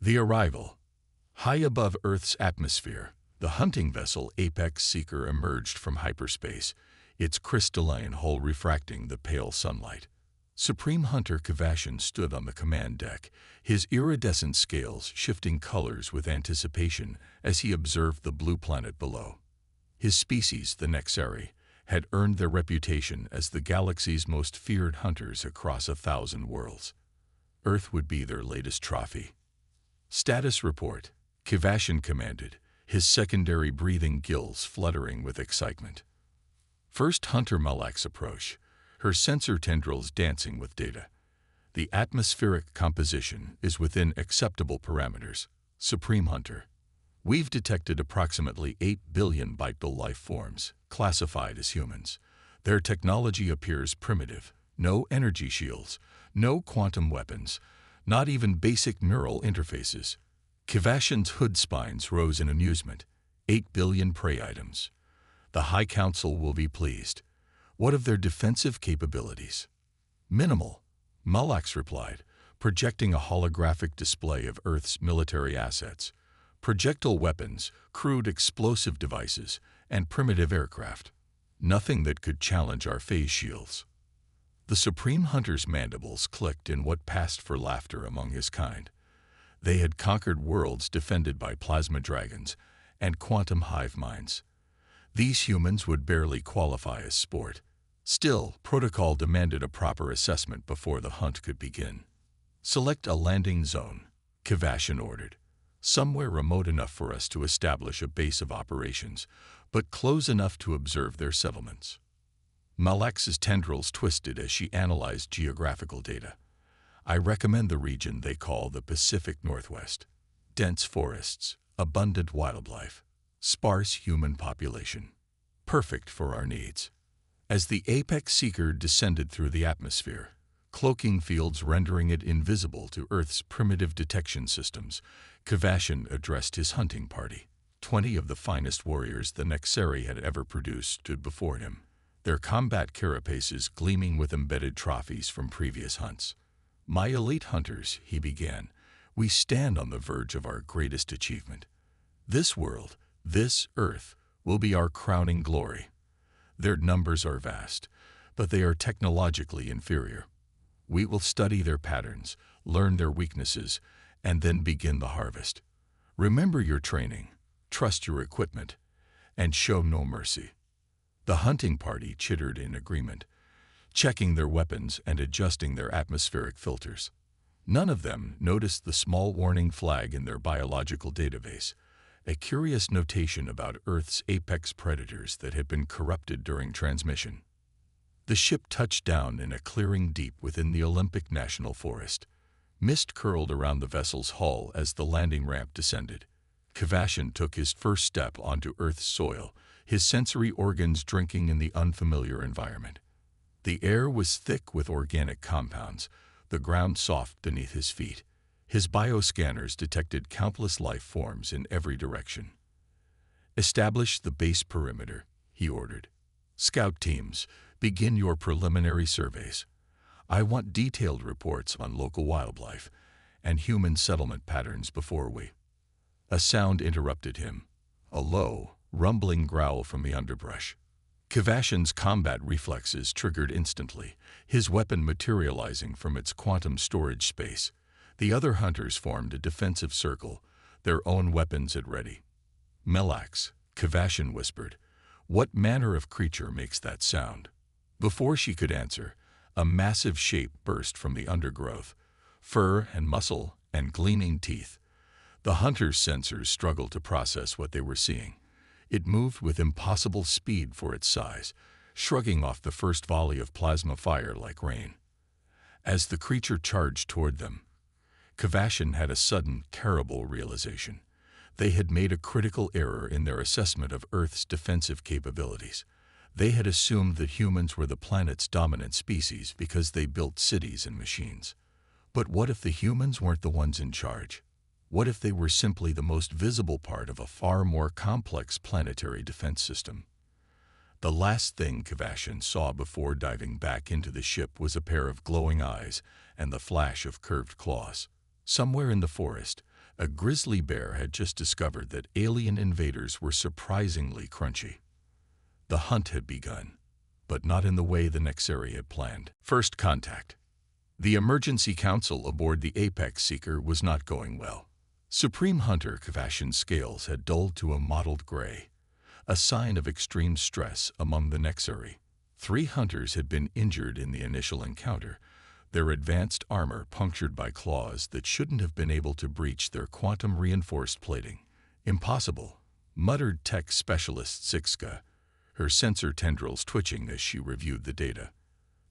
The arrival. High above Earth's atmosphere, the hunting vessel Apex Seeker emerged from hyperspace, its crystalline hull refracting the pale sunlight. Supreme Hunter Kavashin stood on the command deck, his iridescent scales shifting colors with anticipation as he observed the blue planet below. His species, the Nexari, had earned their reputation as the galaxy's most feared hunters across 1,000 worlds. Earth would be their latest trophy. Status report, Kavashin commanded, his secondary breathing gills fluttering with excitement. First Hunter Malax approach, her sensor tendrils dancing with data. The atmospheric composition is within acceptable parameters. Supreme Hunter. We've detected approximately 8 billion vital life forms, classified as humans. Their technology appears primitive. No energy shields, no quantum weapons, not even basic neural interfaces. Kavashin's hood spines rose in amusement. 8 billion prey items. The High Council will be pleased. What of their defensive capabilities? Minimal, Malax replied, projecting a holographic display of Earth's military assets. Projectile weapons, crude explosive devices, and primitive aircraft. Nothing that could challenge our phase shields. The Supreme Hunter's mandibles clicked in what passed for laughter among his kind. They had conquered worlds defended by plasma dragons and quantum hive minds. These humans would barely qualify as sport. Still, protocol demanded a proper assessment before the hunt could begin. Select a landing zone, Kavashin ordered. Somewhere remote enough for us to establish a base of operations, but close enough to observe their settlements. Malax's tendrils twisted as she analyzed geographical data. I recommend the region they call the Pacific Northwest. Dense forests, abundant wildlife, sparse human population. Perfect for our needs. As the Apex Seeker descended through the atmosphere, cloaking fields rendering it invisible to Earth's primitive detection systems, Kavashin addressed his hunting party. 20 of the finest warriors the Nexari had ever produced stood before him, their combat carapaces gleaming with embedded trophies from previous hunts. My elite hunters, he began, we stand on the verge of our greatest achievement. This world, this Earth, will be our crowning glory. Their numbers are vast, but they are technologically inferior. We will study their patterns, learn their weaknesses, and then begin the harvest. Remember your training, trust your equipment, and show no mercy. The hunting party chittered in agreement, checking their weapons and adjusting their atmospheric filters. None of them noticed the small warning flag in their biological database, a curious notation about Earth's apex predators that had been corrupted during transmission. The ship touched down in a clearing deep within the Olympic National Forest. Mist curled around the vessel's hull as the landing ramp descended. Kavashin took his first step onto Earth's soil, his sensory organs drinking in the unfamiliar environment. The air was thick with organic compounds, the ground soft beneath his feet. His bioscanners detected countless life forms in every direction. Establish the base perimeter, he ordered. Scout teams, begin your preliminary surveys. I want detailed reports on local wildlife and human settlement patterns before we... A sound interrupted him, a low, rumbling growl from the underbrush. Kavashin's combat reflexes triggered instantly, his weapon materializing from its quantum storage space. The other hunters formed a defensive circle, their own weapons at ready. Malax, Kavashin whispered, what manner of creature makes that sound? Before she could answer, a massive shape burst from the undergrowth, fur and muscle and gleaming teeth. The hunter's sensors struggled to process what they were seeing. It moved with impossible speed for its size, shrugging off the first volley of plasma fire like rain. As the creature charged toward them, Kavashin had a sudden, terrible realization. They had made a critical error in their assessment of Earth's defensive capabilities. They had assumed that humans were the planet's dominant species because they built cities and machines. But what if the humans weren't the ones in charge? What if they were simply the most visible part of a far more complex planetary defense system? The last thing Kavashin saw before diving back into the ship was a pair of glowing eyes and the flash of curved claws. Somewhere in the forest, A grizzly bear had just discovered that alien invaders were surprisingly crunchy. The hunt had begun, but not in the way the Nexari had planned. First contact. The emergency council aboard the Apex Seeker was not going well. Supreme Hunter Kvashin's scales had dulled to a mottled gray, a sign of extreme stress among the Nexari. 3 hunters had been injured in the initial encounter, their advanced armor punctured by claws that shouldn't have been able to breach their quantum-reinforced plating. Impossible, muttered tech specialist Zixka, her sensor tendrils twitching as she reviewed the data.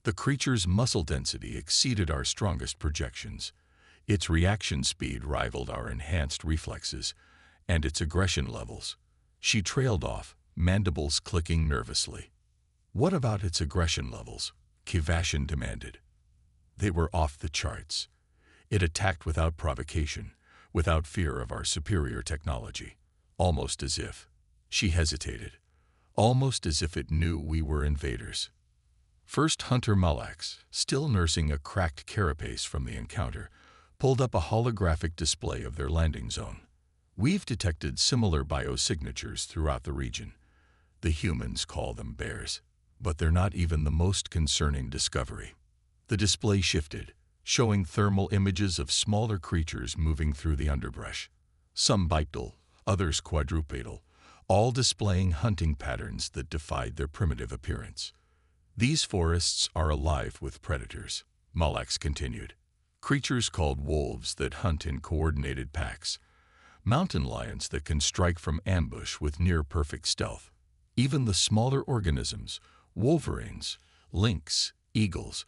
The creature's muscle density exceeded our strongest projections. Its reaction speed rivaled our enhanced reflexes, and its aggression levels. She trailed off, mandibles clicking nervously. What about its aggression levels? Kvashin demanded. They were off the charts. It attacked without provocation, without fear of our superior technology. Almost as if. She hesitated. Almost as if it knew we were invaders. First Hunter Malax, still nursing a cracked carapace from the encounter, pulled up a holographic display of their landing zone. We've detected similar biosignatures throughout the region. The humans call them bears, but they're not even the most concerning discovery. The display shifted, showing thermal images of smaller creatures moving through the underbrush. Some bipedal, others quadrupedal, all displaying hunting patterns that defied their primitive appearance. These forests are alive with predators, Malax continued. Creatures called wolves that hunt in coordinated packs. Mountain lions that can strike from ambush with near-perfect stealth. Even the smaller organisms, wolverines, lynx, eagles,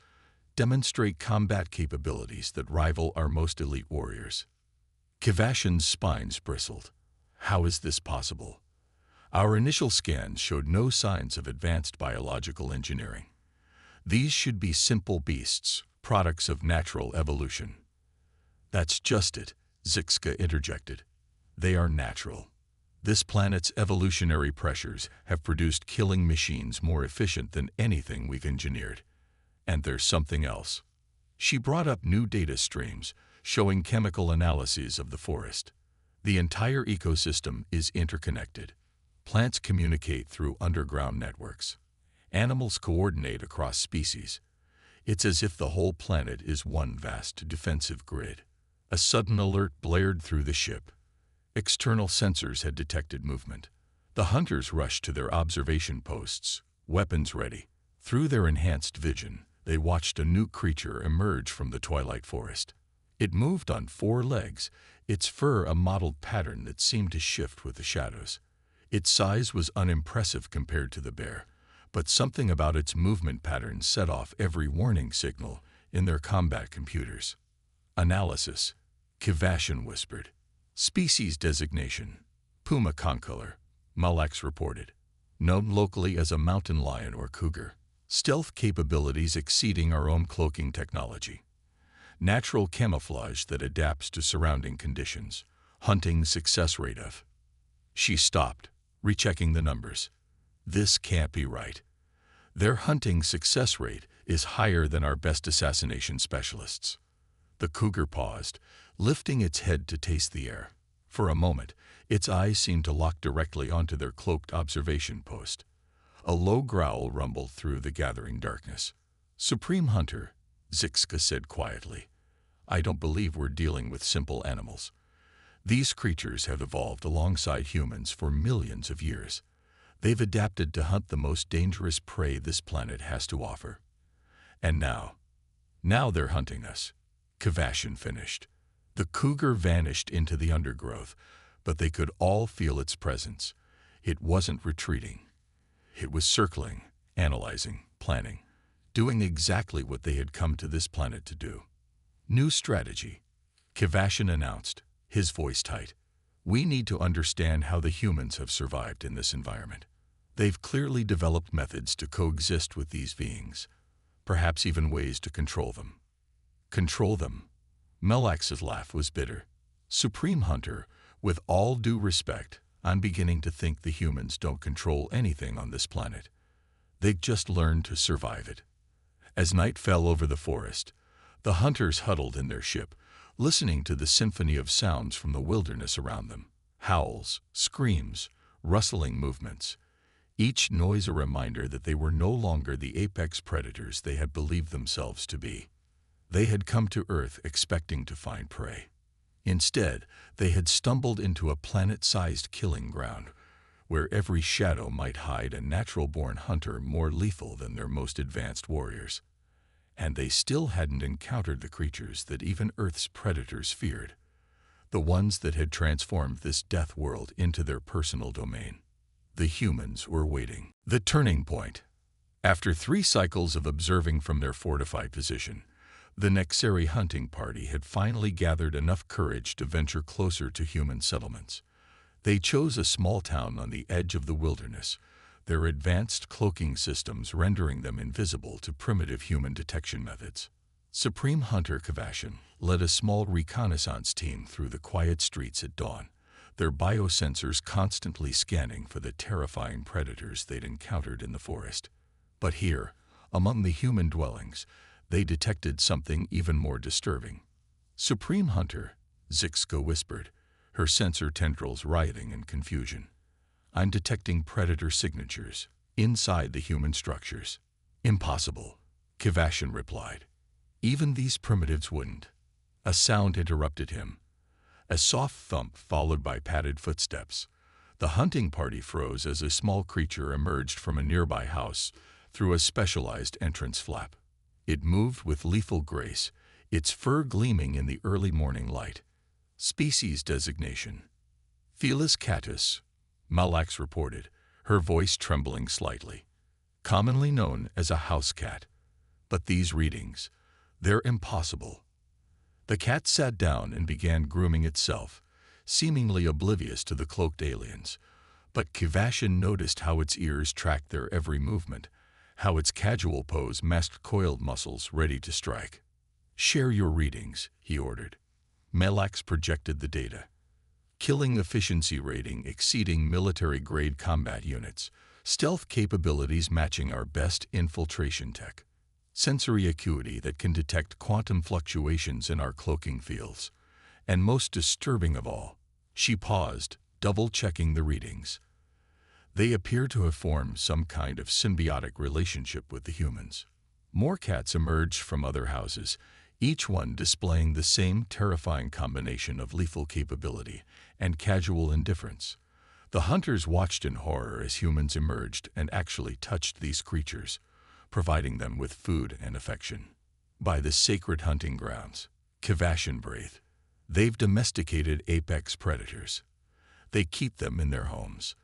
demonstrate combat capabilities that rival our most elite warriors. Kvashin's spines bristled. How is this possible? Our initial scans showed no signs of advanced biological engineering. These should be simple beasts, products of natural evolution. That's just it, Zixka interjected. They are natural. This planet's evolutionary pressures have produced killing machines more efficient than anything we've engineered. And there's something else. She brought up new data streams, showing chemical analyses of the forest. The entire ecosystem is interconnected. Plants communicate through underground networks. Animals coordinate across species. It's as if the whole planet is one vast defensive grid. A sudden alert blared through the ship. External sensors had detected movement. The hunters rushed to their observation posts, weapons ready. Through their enhanced vision, they watched a new creature emerge from the twilight forest. It moved on 4 legs, its fur a mottled pattern that seemed to shift with the shadows. Its size was unimpressive compared to the bear, but something about its movement pattern set off every warning signal in their combat computers. Analysis, Kvashin whispered. Species designation, puma concolor, Malax reported. Known locally as a mountain lion or cougar. Stealth capabilities exceeding our own cloaking technology. Natural camouflage that adapts to surrounding conditions. Hunting success rate of. She stopped, rechecking the numbers. This can't be right. Their hunting success rate is higher than our best assassination specialists. The cougar paused, lifting its head to taste the air. For a moment, its eyes seemed to lock directly onto their cloaked observation post. A low growl rumbled through the gathering darkness. Supreme Hunter, Zixka said quietly, I don't believe we're dealing with simple animals. These creatures have evolved alongside humans for millions of years. They've adapted to hunt the most dangerous prey this planet has to offer. And now they're hunting us, Kvashin finished. The cougar vanished into the undergrowth, but they could all feel its presence. It wasn't retreating. It was circling, analyzing, planning, doing exactly what they had come to this planet to do. New strategy, Kvashin announced, his voice tight. We need to understand how the humans have survived in this environment. They've clearly developed methods to coexist with these beings, perhaps even ways to control them. Control them? Malax's laugh was bitter. Supreme Hunter, with all due respect, I'm beginning to think the humans don't control anything on this planet. They've just learned to survive it. As night fell over the forest, the hunters huddled in their ship, listening to the symphony of sounds from the wilderness around them. Howls, screams, rustling movements. Each noise a reminder that they were no longer the apex predators they had believed themselves to be. They had come to Earth expecting to find prey. Instead, they had stumbled into a planet-sized killing ground, where every shadow might hide a natural-born hunter more lethal than their most advanced warriors. And they still hadn't encountered the creatures that even Earth's predators feared, the ones that had transformed this death world into their personal domain. The humans were waiting. The turning point. After 3 cycles of observing from their fortified position, the Nexeri hunting party had finally gathered enough courage to venture closer to human settlements. They chose a small town on the edge of the wilderness, their advanced cloaking systems rendering them invisible to primitive human detection methods. Supreme Hunter Kvashin led a small reconnaissance team through the quiet streets at dawn, their biosensors constantly scanning for the terrifying predators they'd encountered in the forest. But here, among the human dwellings, they detected something even more disturbing. "Supreme Hunter," Zixka whispered, her sensor tendrils writhing in confusion. "I'm detecting predator signatures inside the human structures." "Impossible," Kvashin replied. "Even these primitives wouldn't." A sound interrupted him. A soft thump followed by padded footsteps. The hunting party froze as a small creature emerged from a nearby house through a specialized entrance flap. It moved with lethal grace, its fur gleaming in the early morning light. Species designation: Felis catus, Malax reported, her voice trembling slightly. Commonly known as a house cat. But these readings, they're impossible. The cat sat down and began grooming itself, seemingly oblivious to the cloaked aliens. But Kvashin noticed how its ears tracked their every movement, how its casual pose masked coiled muscles ready to strike. "Share your readings," he ordered. Malax projected the data. Killing efficiency rating exceeding military-grade combat units, stealth capabilities matching our best infiltration tech, sensory acuity that can detect quantum fluctuations in our cloaking fields, and most disturbing of all, she paused, double-checking the readings. They appear to have formed some kind of symbiotic relationship with the humans. More cats emerged from other houses, each one displaying the same terrifying combination of lethal capability and casual indifference. The hunters watched in horror as humans emerged and actually touched these creatures, providing them with food and affection. "By the sacred hunting grounds," Kvashin breathed, "they've domesticated apex predators. They keep them in their homes."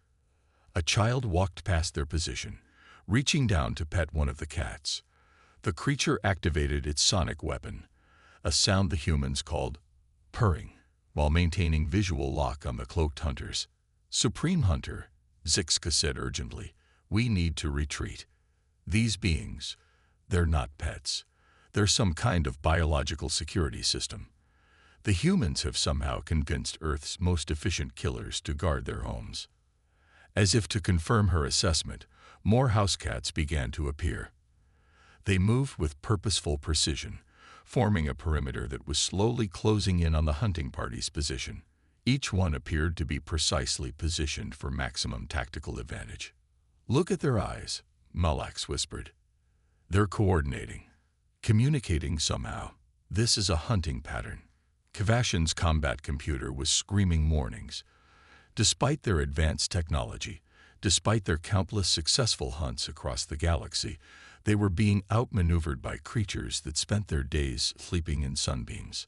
A child walked past their position, reaching down to pet one of the cats. The creature activated its sonic weapon, a sound the humans called purring, while maintaining visual lock on the cloaked hunters. "Supreme Hunter," Zixka said urgently, "we need to retreat. These beings, they're not pets. They're some kind of biological security system. The humans have somehow convinced Earth's most efficient killers to guard their homes." As if to confirm her assessment, more house cats began to appear. They moved with purposeful precision, forming a perimeter that was slowly closing in on the hunting party's position. Each one appeared to be precisely positioned for maximum tactical advantage. "Look at their eyes," Malax whispered. "They're coordinating, communicating somehow. This is a hunting pattern." Kvashin's combat computer was screaming warnings. Despite their advanced technology, despite their countless successful hunts across the galaxy, they were being outmaneuvered by creatures that spent their days sleeping in sunbeams.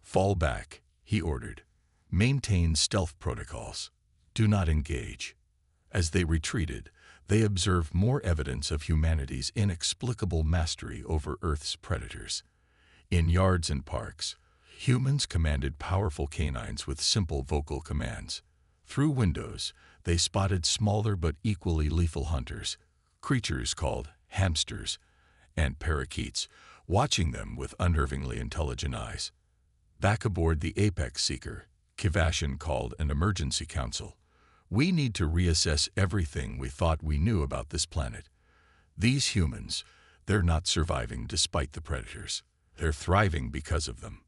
"Fall back," he ordered. "Maintain stealth protocols. Do not engage." As they retreated, they observed more evidence of humanity's inexplicable mastery over Earth's predators. In yards and parks, humans commanded powerful canines with simple vocal commands. Through windows, they spotted smaller but equally lethal hunters, creatures called hamsters and parakeets, watching them with unnervingly intelligent eyes. Back aboard the Apex Seeker, Kvashin called an emergency council. "We need to reassess everything we thought we knew about this planet. These humans, they're not surviving despite the predators. They're thriving because of them."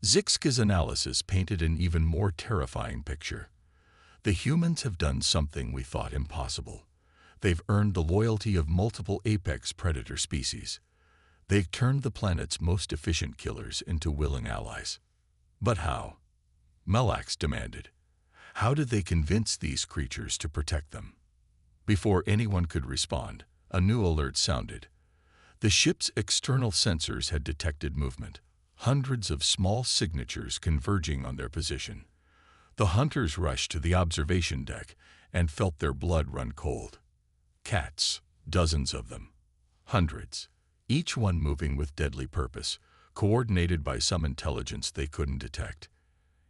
Zixka's analysis painted an even more terrifying picture. The humans have done something we thought impossible. They've earned the loyalty of multiple apex predator species. They've turned the planet's most efficient killers into willing allies. But how? Melax demanded. How did they convince these creatures to protect them? Before anyone could respond, a new alert sounded. The ship's external sensors had detected movement, hundreds of small signatures converging on their position. The hunters rushed to the observation deck and felt their blood run cold. Cats, dozens of them. Hundreds, each one moving with deadly purpose, coordinated by some intelligence they couldn't detect.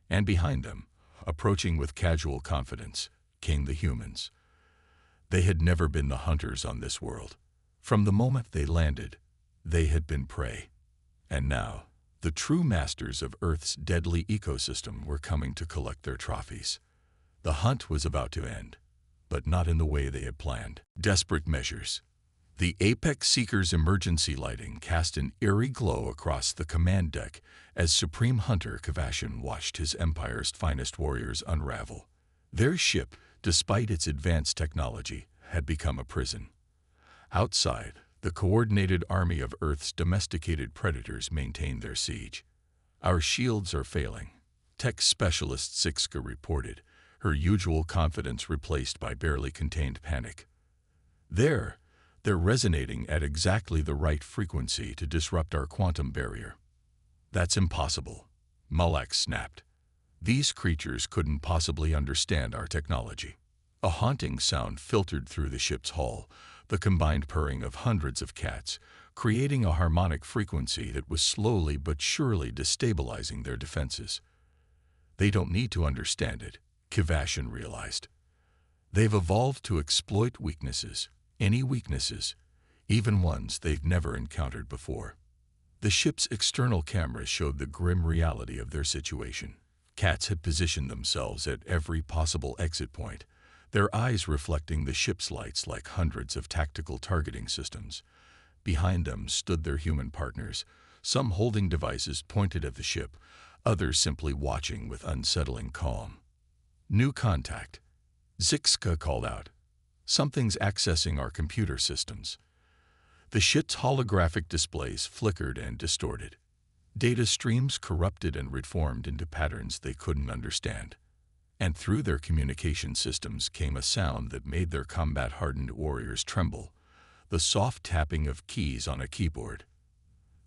And behind them, approaching with casual confidence, came the humans. They had never been the hunters on this world. From the moment they landed, they had been prey. And now, the true masters of Earth's deadly ecosystem were coming to collect their trophies. The hunt was about to end, but not in the way they had planned. Desperate measures. The Apex Seeker's emergency lighting cast an eerie glow across the command deck as Supreme Hunter Kvashin watched his empire's finest warriors unravel. Their ship, despite its advanced technology, had become a prison. Outside, the coordinated army of Earth's domesticated predators maintained their siege. Our shields are failing, tech specialist Zixka reported, her usual confidence replaced by barely contained panic. They're resonating at exactly the right frequency to disrupt our quantum barrier. That's impossible, Melax snapped. These creatures couldn't possibly understand our technology. A haunting sound filtered through the ship's hull, the combined purring of hundreds of cats, creating a harmonic frequency that was slowly but surely destabilizing their defenses. They don't need to understand it, Kvashin realized. They've evolved to exploit weaknesses, any weaknesses, even ones they've never encountered before. The ship's external cameras showed the grim reality of their situation. Cats had positioned themselves at every possible exit point, their eyes reflecting the ship's lights like hundreds of tactical targeting systems. Behind them stood their human partners, some holding devices pointed at the ship, others simply watching with unsettling calm. New contact, Zixka called out. Something's accessing our computer systems. The ship's holographic displays flickered and distorted. Data streams corrupted and reformed into patterns they couldn't understand. And through their communication systems came a sound that made their combat-hardened warriors tremble, the soft tapping of keys on a keyboard.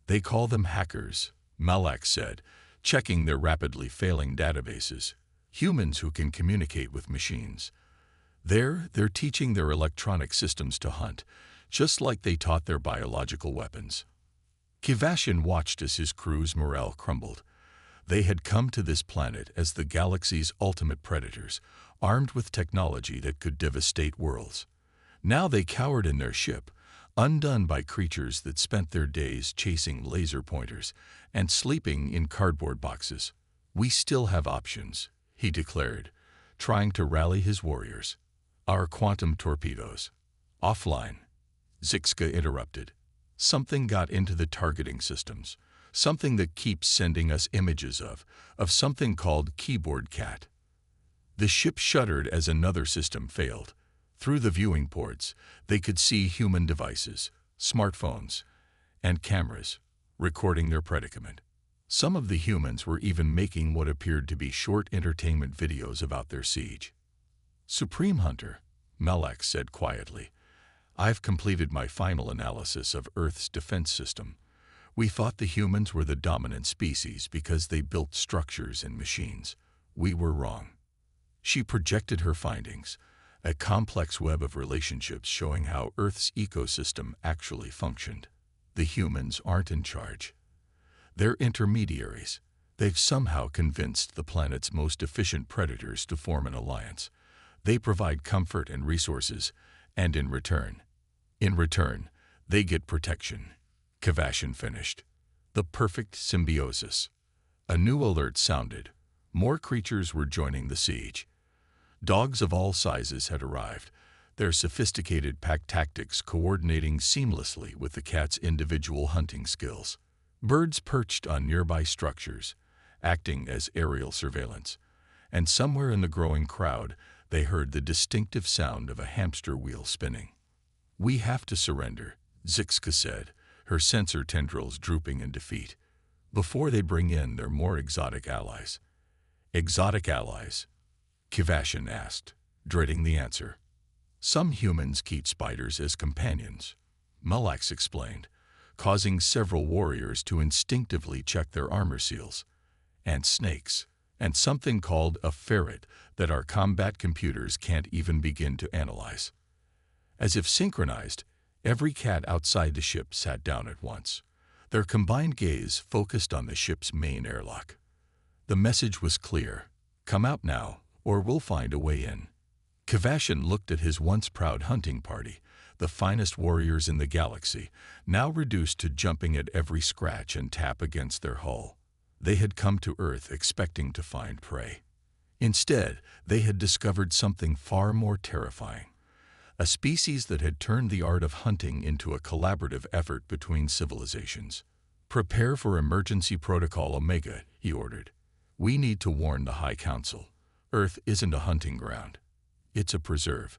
They call them hackers, Melax said, checking their rapidly failing databases. Humans who can communicate with machines. They're teaching their electronic systems to hunt, just like they taught their biological weapons. Kvashin watched as his crew's morale crumbled. They had come to this planet as the galaxy's ultimate predators, armed with technology that could devastate worlds. Now they cowered in their ship, undone by creatures that spent their days chasing laser pointers and sleeping in cardboard boxes. We still have options, he declared, trying to rally his warriors. Our quantum torpedoes. Offline, Zixka interrupted. Something got into the targeting systems. Something that keeps sending us images of something called Keyboard Cat. The ship shuddered as another system failed. Through the viewing ports, they could see human devices, smartphones, and cameras, recording their predicament. Some of the humans were even making what appeared to be short entertainment videos about their siege. Supreme Hunter, Melax said quietly, I've completed my final analysis of Earth's defense system. We thought the humans were the dominant species because they built structures and machines. We were wrong. She projected her findings, a complex web of relationships showing how Earth's ecosystem actually functioned. The humans aren't in charge. They're intermediaries. They've somehow convinced the planet's most efficient predators to form an alliance. They provide comfort and resources, and in return, they get protection. Kvashin finished. The perfect symbiosis. A new alert sounded. More creatures were joining the siege. Dogs of all sizes had arrived, their sophisticated pack tactics coordinating seamlessly with the cat's individual hunting skills. Birds perched on nearby structures, acting as aerial surveillance. And somewhere in the growing crowd, they heard the distinctive sound of a hamster wheel spinning. "We have to surrender," Zixka said, her sensor tendrils drooping in defeat, "before they bring in their more exotic allies." "Exotic allies?" Kvashin asked, dreading the answer. "Some humans keep spiders as companions," Mulax explained, causing several warriors to instinctively check their armor seals. "And snakes, and something called a ferret that our combat computers can't even begin to analyze." As if synchronized, every cat outside the ship sat down at once, their combined gaze focused on the ship's main airlock. The message was clear: "Come out now, or we'll find a way in." Kvashin looked at his once proud hunting party, the finest warriors in the galaxy, now reduced to jumping at every scratch and tap against their hull. They had come to Earth expecting to find prey. Instead, they had discovered something far more terrifying. A species that had turned the art of hunting into a collaborative effort between civilizations. "Prepare for Emergency Protocol Omega," he ordered. "We need to warn the High Council. Earth isn't a hunting ground. It's a preserve,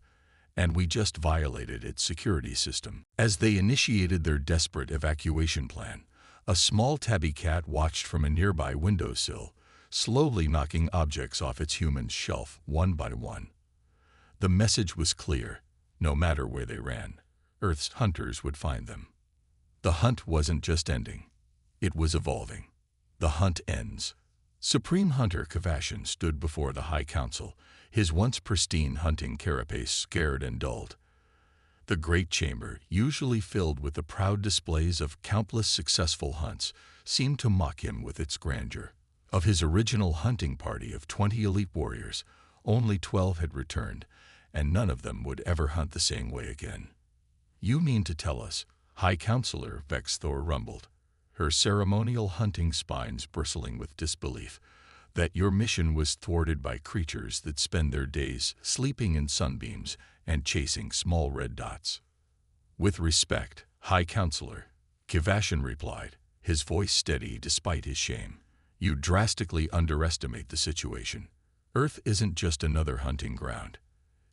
and we just violated its security system." As they initiated their desperate evacuation plan, a small tabby cat watched from a nearby windowsill, slowly knocking objects off its human shelf one by one. The message was clear: no matter where they ran, Earth's hunters would find them. The hunt wasn't just ending, it was evolving. The hunt ends. Supreme Hunter Kvashin stood before the High Council, his once pristine hunting carapace scared and dulled. The great chamber, usually filled with the proud displays of countless successful hunts, seemed to mock him with its grandeur. Of his original hunting party of 20 elite warriors, only 12 had returned, and none of them would ever hunt the same way again. "You mean to tell us," High Counselor Vexthor rumbled, her ceremonial hunting spines bristling with disbelief, "that your mission was thwarted by creatures that spend their days sleeping in sunbeams and chasing small red dots?" "With respect, High Counselor," Kvashin replied, his voice steady despite his shame, "you drastically underestimate the situation. Earth isn't just another hunting ground.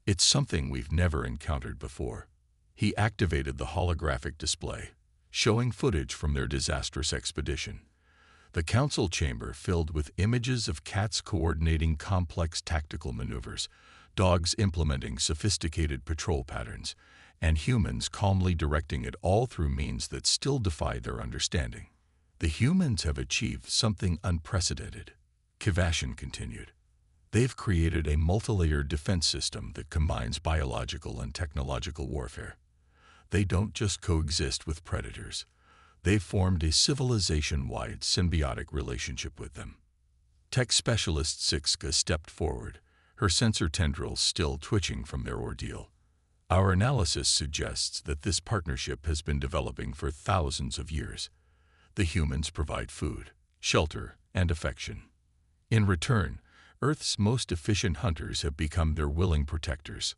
It's something we've never encountered before." He activated the holographic display, showing footage from their disastrous expedition. The council chamber filled with images of cats coordinating complex tactical maneuvers, dogs implementing sophisticated patrol patterns, and humans calmly directing it all through means that still defy their understanding. "The humans have achieved something unprecedented," Kvashin continued. "They've created a multi-layered defense system that combines biological and technological warfare. They don't just coexist with predators. They've formed a civilization-wide symbiotic relationship with them." Tech specialist Zixka stepped forward, her sensor tendrils still twitching from their ordeal. "Our analysis suggests that this partnership has been developing for thousands of years. The humans provide food, shelter, and affection. In return, Earth's most efficient hunters have become their willing protectors."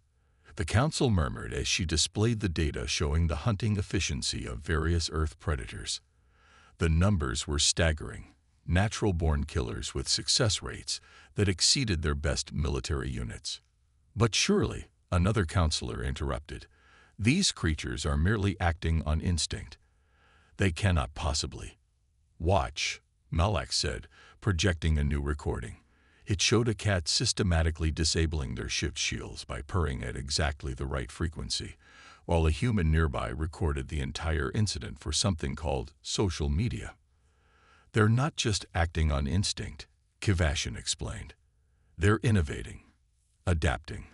The council murmured as she displayed the data showing the hunting efficiency of various Earth predators. The numbers were staggering, natural-born killers with success rates that exceeded their best military units. "But surely," another counselor interrupted, "these creatures are merely acting on instinct. They cannot possibly." "Watch," Mulax said, projecting a new recording. It showed a cat systematically disabling their ship's shields by purring at exactly the right frequency, while a human nearby recorded the entire incident for something called social media. "They're not just acting on instinct," Kvashin explained. "They're innovating, adapting.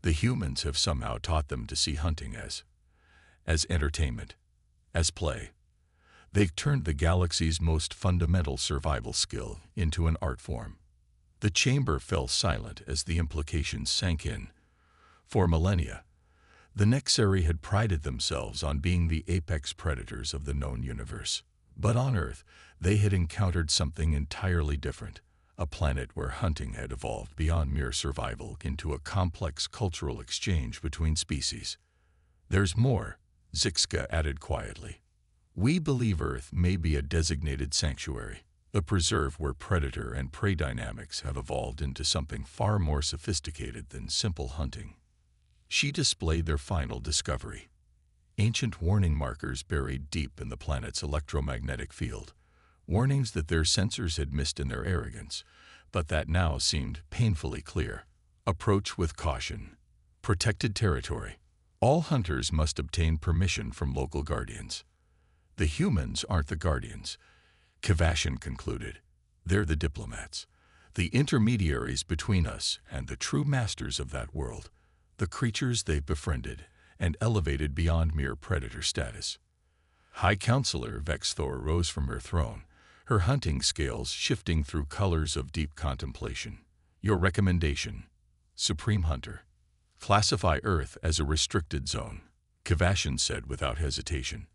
The humans have somehow taught them to see hunting as entertainment, as play. They've turned the galaxy's most fundamental survival skill into an art form." The chamber fell silent as the implications sank in. For millennia, the Nexari had prided themselves on being the apex predators of the known universe. But on Earth, they had encountered something entirely different, a planet where hunting had evolved beyond mere survival into a complex cultural exchange between species. "There's more," Zixka added quietly. "We believe Earth may be a designated sanctuary, a preserve where predator and prey dynamics have evolved into something far more sophisticated than simple hunting. She displayed their final discovery: ancient warning markers buried deep in the planet's electromagnetic field, warnings that their sensors had missed in their arrogance, but that now seemed painfully clear. Approach with caution. Protected territory. All hunters must obtain permission from local guardians. The humans aren't the guardians, Kavashin concluded. They're the diplomats, the intermediaries between us and the true masters of that world, the creatures they've befriended and elevated beyond mere predator status. High Counselor Vexthor rose from her throne, her hunting scales shifting through colors of deep contemplation. Your recommendation, Supreme Hunter. Classify Earth as a restricted zone, Kavashin said without hesitation.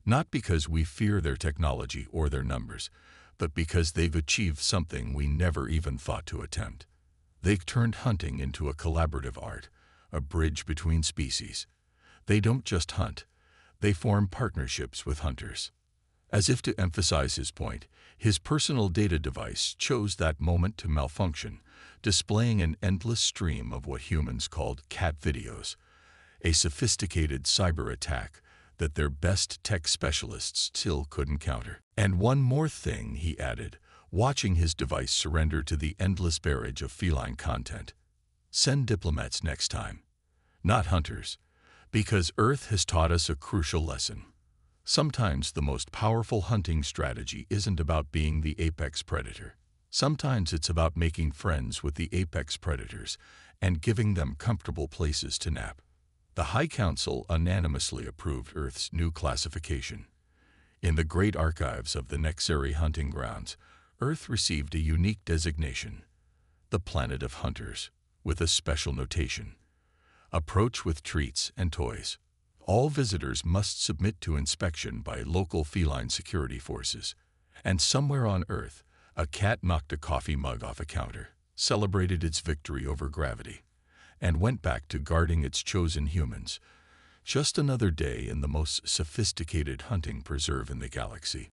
Not because we fear their technology or their numbers, but because they've achieved something we never even thought to attempt. They've turned hunting into a collaborative art, a bridge between species. They don't just hunt, they form partnerships with hunters. As if to emphasize his point, his personal data device chose that moment to malfunction, displaying an endless stream of what humans called cat videos, a sophisticated cyber attack that their best tech specialists still couldn't counter. And one more thing, he added, watching his device surrender to the endless barrage of feline content. Send diplomats next time, not hunters, because Earth has taught us a crucial lesson. Sometimes the most powerful hunting strategy isn't about being the apex predator. Sometimes it's about making friends with the apex predators and giving them comfortable places to nap. The High Council unanimously approved Earth's new classification. In the great archives of the Nexari hunting grounds, Earth received a unique designation, the Planet of Hunters, with a special notation. Approach with treats and toys. All visitors must submit to inspection by local feline security forces. And somewhere on Earth, a cat knocked a coffee mug off a counter, celebrated its victory over gravity, and went back to guarding its chosen humans. Just another day in the most sophisticated hunting preserve in the galaxy.